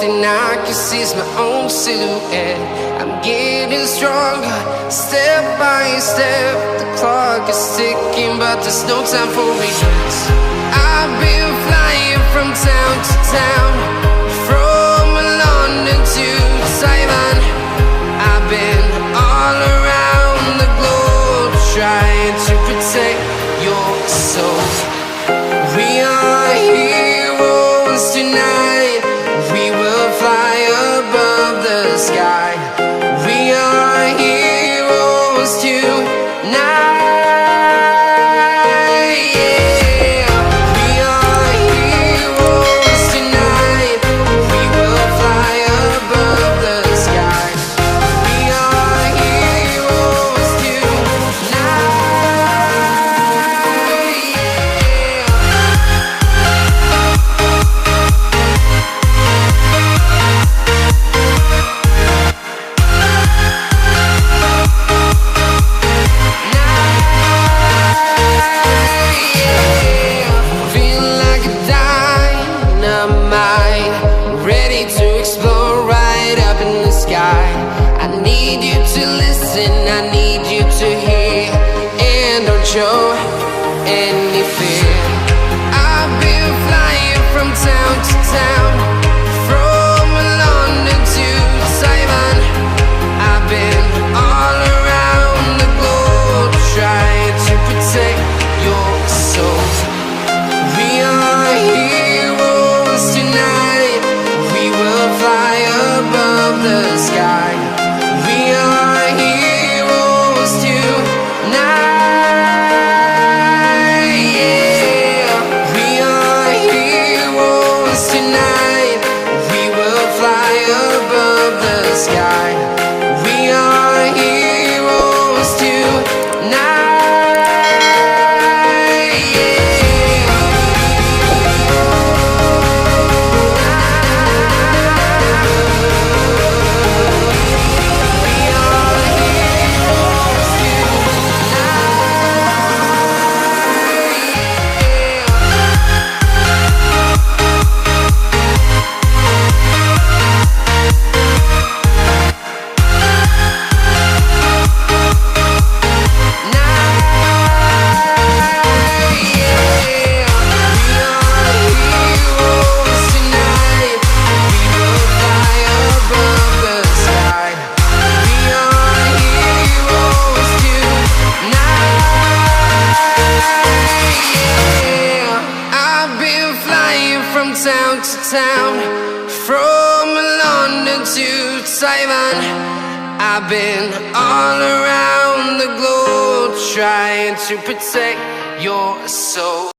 thing I can see is my own silhouette. I'm getting stronger, step by step. The clock is ticking, but there's no time for regrets. I've been flying from town to town, from London to Taiwan. I've been all around the globe, trying to protect your soul. We are heroes tonight. We will fly above the sky. We are heroes tonight. Show any fear. I've been flying from town to town, from London to Taiwan. I've been all around the globe, trying to protect your soul. We are heroes tonight. We will fly above the sky. We are heroes tonight. Town to town, from London to Taiwan. I've been all around the globe, trying to protect your soul.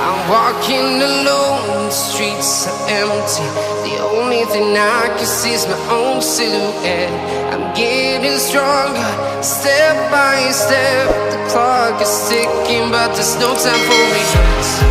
I'm walking alone, the streets are empty. The only thing I can see is my own silhouette. I'm getting stronger, step by step. The clock is ticking, but there's no time for regrets.